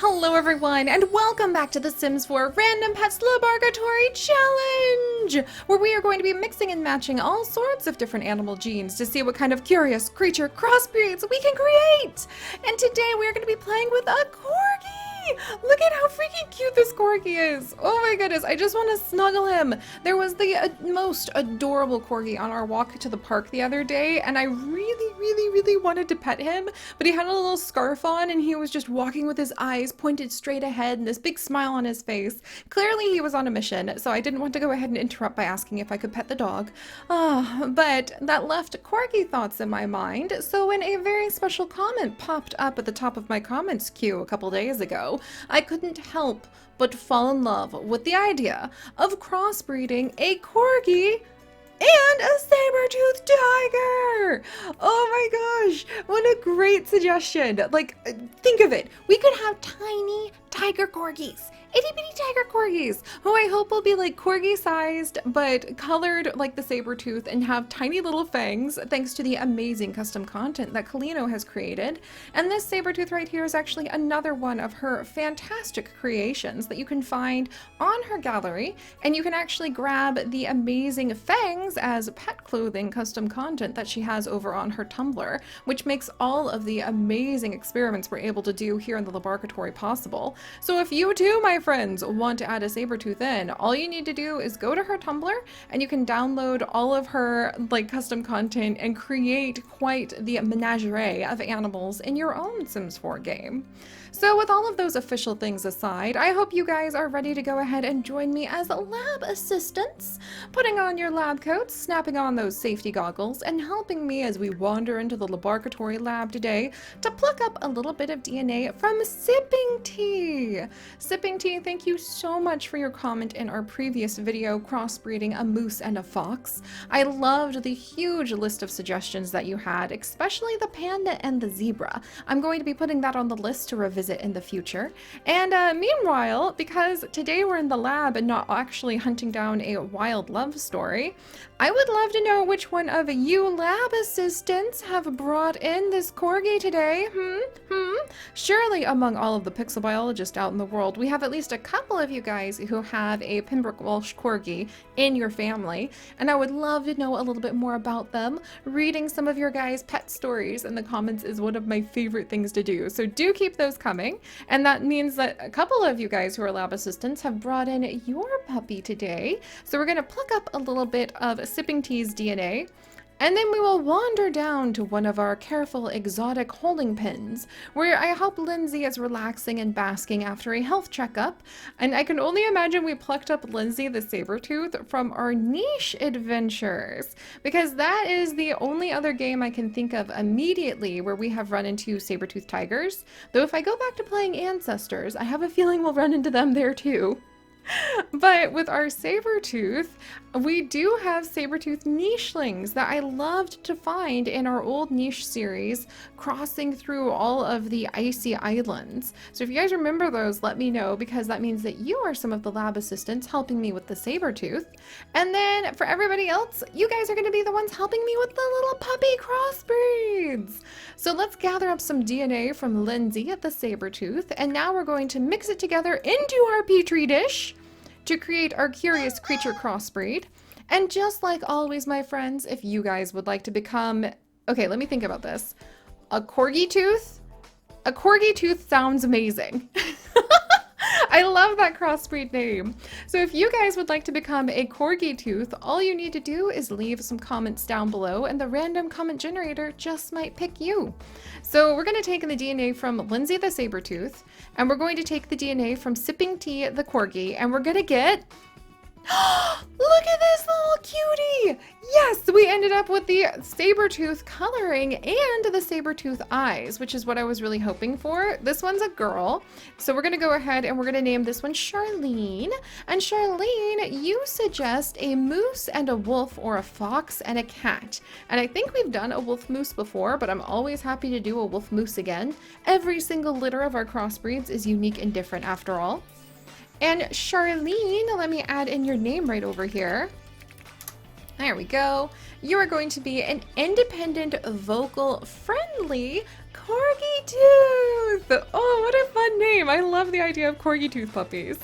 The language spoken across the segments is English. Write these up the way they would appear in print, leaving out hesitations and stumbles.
Hello everyone, and welcome back to The Sims 4 Random Pets LaBARKatory Challenge, where we are going to be mixing and matching all sorts of different animal genes to see what kind of curious creature crossbreeds we can create. And today we are going to be playing with a Corgi! Look at how freaking cute this Corgi is! Oh my goodness, I just want to snuggle him. There was the most adorable Corgi on our walk to the park the other day, and I really wanted to pet him, but he had a little scarf on and he was just walking with his eyes pointed straight ahead and this big smile on his face. Clearly he was on a mission, so I didn't want to go ahead and interrupt by asking if I could pet the dog. But that left Corgi thoughts in my mind, so when a very special comment popped up at the top of my comments queue a couple days ago, I couldn't help but fall in love with the idea of crossbreeding a Corgi and a saber-toothed tiger! Oh my gosh, what a great suggestion. Like, think of it. We could have tiny tiger corgis. Itty-bitty tiger corgis, who I hope will be like corgi-sized, but colored like the saber-tooth and have tiny little fangs, thanks to the amazing custom content that Kalino has created. And this saber-tooth right here is actually another one of her fantastic creations that you can find on her gallery, and you can actually grab the amazing fangs as pet clothing custom content that she has over on her Tumblr, which makes all of the amazing experiments we're able to do here in the LaBARKatory possible. So if you too, my friends, want to add a saber-tooth in, all you need to do is go to her Tumblr and you can download all of her like custom content and create quite the menagerie of animals in your own Sims 4 game. So with all of those official things aside, I hope you guys are ready to go ahead and join me as lab assistants, putting on your lab coats, snapping on those safety goggles, and helping me as we wander into the LaBARKatory lab today to pluck up a little bit of DNA from Sipping Tea. Sipping Tea, thank you so much for your comment in our previous video crossbreeding a moose and a fox. I loved the huge list of suggestions that you had, especially the panda and the zebra. I'm going to be putting that on the list to revisit in the future. And meanwhile, because today we're in the lab and not actually hunting down a wild love story, I would love to know which one of you lab assistants have brought in this Corgi today. Surely among all of the pixel biologists out in the world, we have at least a couple of you guys who have a Pembroke Welsh Corgi in your family, and I would love to know a little bit more about them. Reading some of your guys' pet stories in the comments is one of my favorite things to do, so do keep those coming. And that means that a couple of you guys who are lab assistants have brought in your puppy today, so we're going to pluck up a little bit of Sipping Tea's DNA, and then we will wander down to one of our careful exotic holding pens, where I hope Lindsay is relaxing and basking after a health checkup. And I can only imagine we plucked up Lindsay the saber-tooth from our niche adventures, because that is the only other game I can think of immediately where we have run into saber-tooth tigers. Though if I go back to playing Ancestors, I have a feeling we'll run into them there too. But with our saber-tooth, we do have saber-tooth nichelings that I loved to find in our old niche series, crossing through all of the icy islands. So if you guys remember those, let me know, because that means that you are some of the lab assistants helping me with the saber-tooth. And then for everybody else, you guys are going to be the ones helping me with the little puppy crossbreeds. So let's gather up some DNA from Lindsay at the saber-tooth, and now we're going to mix it together into our petri dish to create our curious creature crossbreed. And just like always, my friends, if you guys would like to become... Okay, let me think about this. A Corgi Tooth? A Corgi Tooth sounds amazing. I love that crossbreed name. So if you guys would like to become a Corgi Tooth, all you need to do is leave some comments down below and the random comment generator just might pick you. So we're going to take the DNA from Lindsay the Sabertooth, and we're going to take the DNA from Sipping Tea the Corgi, and we're going to get... Look at this little cutie! Yes, we ended up with the saber-tooth coloring and the saber-tooth eyes, which is what I was really hoping for. This one's a girl, so we're going to go ahead and we're going to name this one Charlene. And Charlene, you suggest a moose and a wolf, or a fox and a cat. And I think we've done a wolf-moose before, but I'm always happy to do a wolf-moose again. Every single litter of our crossbreeds is unique and different after all. And Charlene, let me add in your name right over here. There we go. You are going to be an independent, vocal, friendly Corgi Tooth! Oh, what a fun name! I love the idea of Corgi Tooth puppies.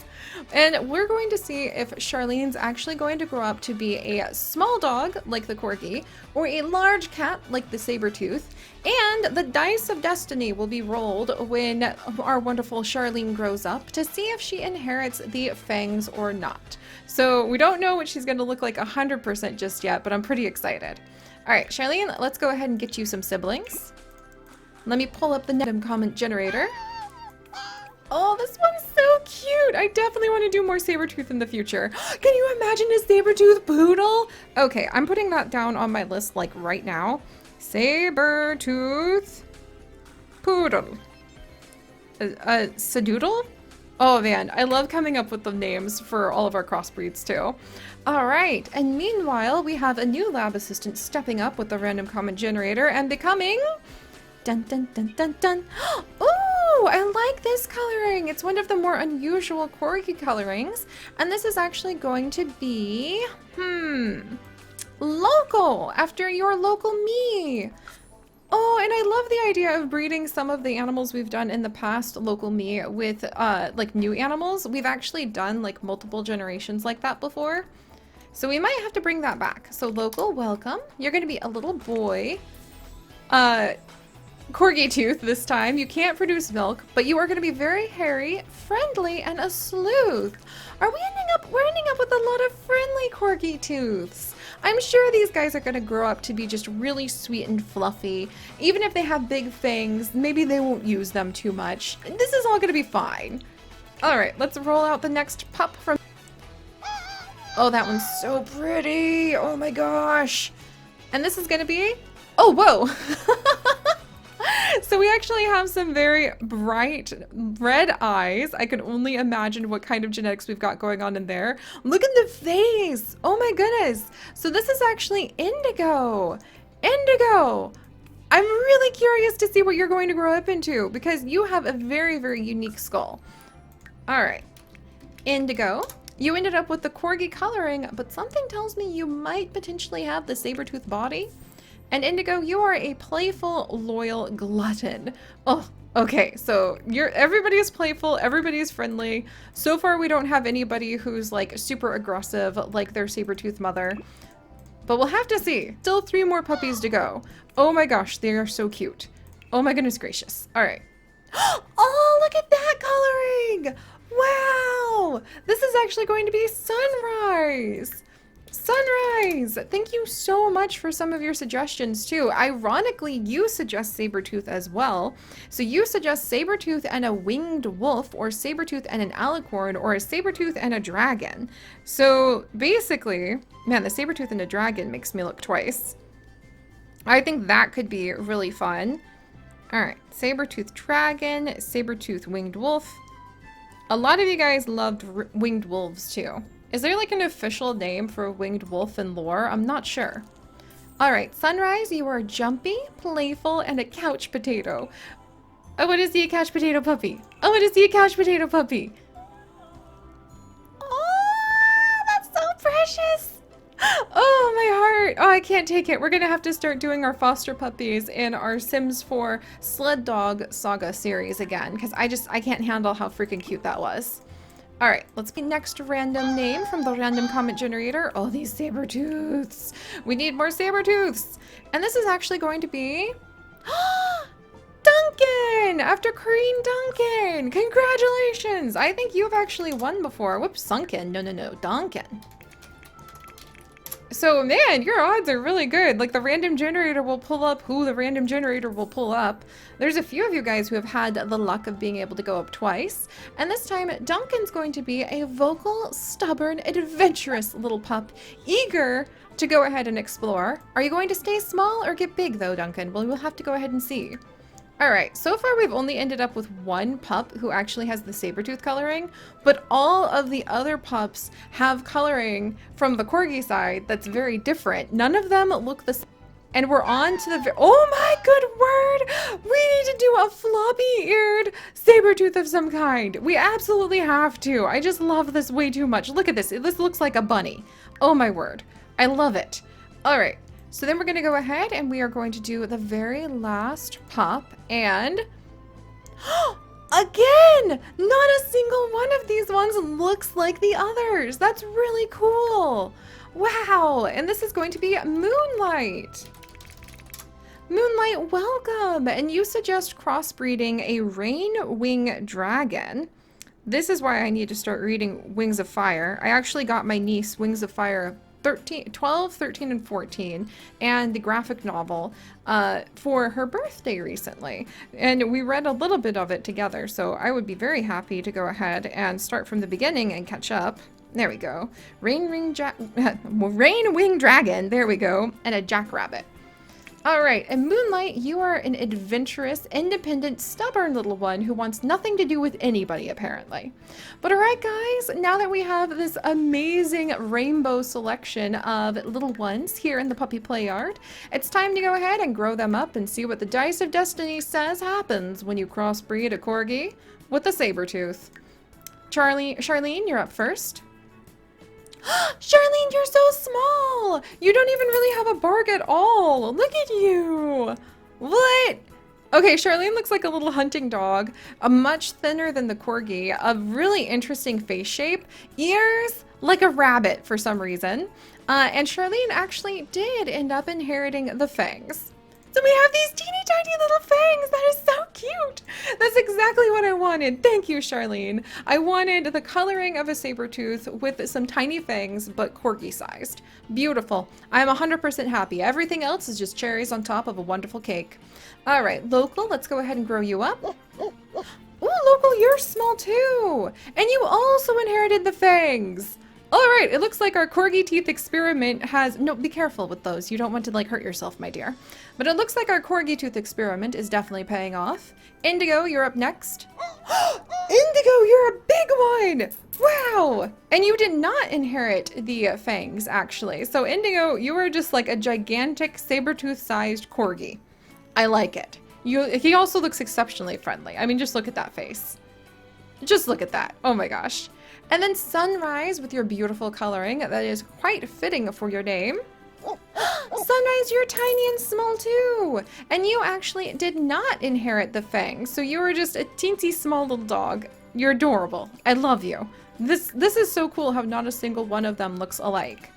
And we're going to see if Charlene's actually going to grow up to be a small dog, like the Corgi, or a large cat, like the SABERTOOTH. And the dice of destiny will be rolled when our wonderful Charlene grows up to see if she inherits the fangs or not. So we don't know what she's going to look like 100% just yet, but I'm pretty excited. All right, Charlene, let's go ahead and get you some siblings. Let me pull up the random comment generator. Oh, this one's so cute. I definitely want to do more SABERTOOTH in the future. Can you imagine a SABERTOOTH poodle? Okay, I'm putting that down on my list like right now. SABERTOOTH poodle. Sadoodle? Oh man, I love coming up with the names for all of our crossbreeds too. All right, and meanwhile, we have a new lab assistant stepping up with the random comment generator and becoming... Dun dun dun dun dun. Ooh, I like this coloring. It's one of the more unusual Corgi colorings. And this is actually going to be, local, after your local me. Oh, and I love the idea of breeding some of the animals we've done in the past, local me, with like new animals. We've actually done like multiple generations like that before. So we might have to bring that back. So local, welcome. You're going to be a little boy. Corgi Tooth this time. You can't produce milk, but you are going to be very hairy, friendly, and a sleuth. We're ending up with a lot of friendly Corgi Tooths. I'm sure these guys are going to grow up to be just really sweet and fluffy. Even if they have big fangs, maybe they won't use them too much. This is all going to be fine. All right, let's roll out the next pup from... Oh, that one's so pretty. Oh my gosh. And this is going to be... Oh, whoa. So we actually have some very bright red eyes. I can only imagine what kind of genetics we've got going on in there. Look at the face. Oh my goodness. So this is actually Indigo. Indigo. I'm really curious to see what you're going to grow up into because you have a very, very unique skull. All right. Indigo. You ended up with the Corgi coloring, but something tells me you might potentially have the SABERTOOTH body. And Indigo, you are a playful, loyal glutton. Oh, okay. So everybody is playful, everybody is friendly. So far, we don't have anybody who's like super aggressive like their SABERTOOTH mother. But we'll have to see. Still 3 more puppies to go. Oh my gosh, they are so cute. Oh my goodness gracious. All right. Oh, look at that coloring. Wow. This is actually going to be Sunrise. Sunrise! Thank you so much for some of your suggestions too. Ironically, you suggest SABERTOOTH as well. So you suggest SABERTOOTH and a winged wolf, or SABERTOOTH and an alicorn, or a SABERTOOTH and a dragon. So basically, man, the SABERTOOTH and a dragon makes me look twice. I think that could be really fun. All right, SABERTOOTH dragon, SABERTOOTH winged wolf. A lot of you guys loved winged wolves too. Is there like an official name for a winged wolf in lore? I'm not sure. All right, Sunrise, you are jumpy, playful, and a couch potato. I want to see a couch potato puppy. I want to see a couch potato puppy. Oh, that's so precious. Oh, my heart. Oh, I can't take it. We're going to have to start doing our foster puppies in our Sims 4 Sled Dog Saga series again, because I can't handle how freaking cute that was. All right, let's get next random name from the random comment generator. Oh, these SABERTOOTHs. We need more SABERTOOTHs. And this is actually going to be Duncan, after Green Duncan. Congratulations. I think you've actually won before. Whoops, Sunken. No, Duncan. So, man, your odds are really good. Like, the random generator will pull up who the random generator will pull up. There's a few of you guys who have had the luck of being able to go up twice. And this time, Duncan's going to be a vocal, stubborn, adventurous little pup, eager to go ahead and explore. Are you going to stay small or get big, though, Duncan? Well, we'll have to go ahead and see. All right, so far we've only ended up with one pup who actually has the SABERTOOTH coloring, but all of the other pups have coloring from the Corgi side that's very different. None of them look the same. And we're on to the, oh my good word! We need to do a floppy-eared SABERTOOTH of some kind. We absolutely have to. I just love this way too much. Look at this. This looks like a bunny. Oh my word. I love it. All right. So then we're going to go ahead and we are going to do the very last pup, and Again! Not a single one of these ones looks like the others. That's really cool. Wow, and this is going to be Moonlight. Moonlight, welcome! And you suggest crossbreeding a rain wing dragon. This is why I need to start reading Wings of Fire. I actually got my niece Wings of Fire 12, 13, and 14, and the graphic novel for her birthday recently. And we read a little bit of it together, so I would be very happy to go ahead and start from the beginning and catch up. There we go. Rain wing dragon, there we go, and a jackrabbit. All right, and Moonlight, you are an adventurous, independent, stubborn little one who wants nothing to do with anybody, apparently. But all right, guys, now that we have this amazing rainbow selection of little ones here in the puppy play yard, it's time to go ahead and grow them up and see what the Dice of Destiny says happens when you crossbreed a Corgi with a Sabertooth. Charlene, you're up first. Charlene, you're so small! You don't even really have a bark at all! Look at you! What? Okay, Charlene looks like a little hunting dog, much thinner than the Corgi, a really interesting face shape, ears like a rabbit for some reason, and Charlene actually did end up inheriting the fangs. So we have these teeny tiny little fangs. That is so cute. That's exactly what I wanted. Thank you, Charlene. I wanted the coloring of a Sabertooth with some tiny fangs, but Corgi sized. Beautiful. I'm 100% happy. Everything else is just cherries on top of a wonderful cake. All right, Local, let's go ahead and grow you up. Ooh, Local, you're small too. And you also inherited the fangs. All right, it looks like our Corgi Teeth experiment has... No, be careful with those. You don't want to, like, hurt yourself, my dear. But it looks like our Corgi Tooth experiment is definitely paying off. Indigo, you're up next. Indigo, you're a big one! Wow! And you did not inherit the fangs, actually. So, Indigo, you are just like a gigantic Sabertooth-sized Corgi. I like it. He also looks exceptionally friendly. I mean, just look at that face. Just look at that. Oh my gosh. And then Sunrise with your beautiful coloring that is quite fitting for your name. Sunrise, you're tiny and small too. And you actually did not inherit the fangs, so you were just a teensy small little dog. You're adorable. I love you. This is so cool how not a single one of them looks alike.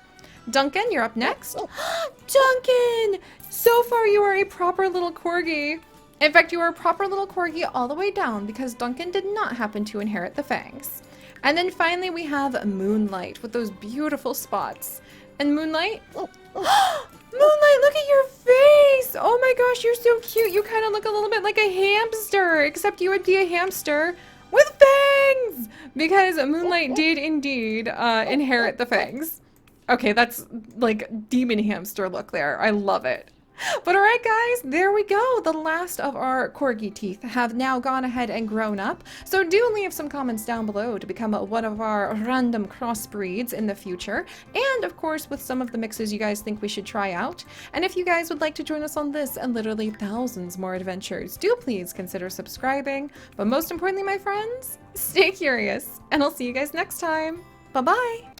Duncan, you're up next. Duncan! So far you are a proper little Corgi. In fact, you are a proper little Corgi all the way down because Duncan did not happen to inherit the fangs. And then finally we have Moonlight with those beautiful spots. And Moonlight? Moonlight, look at your face! Oh my gosh, you're so cute. You kind of look a little bit like a hamster, except you would be a hamster with fangs! Because Moonlight did indeed inherit the fangs. Okay, that's like demon hamster look there. I love it. But alright guys, there we go. The last of our Corgi teeth have now gone ahead and grown up. So do leave some comments down below to become one of our random crossbreeds in the future. And of course with some of the mixes you guys think we should try out. And if you guys would like to join us on this and literally thousands more adventures, do please consider subscribing. But most importantly, my friends, stay curious. And I'll see you guys next time. Bye-bye.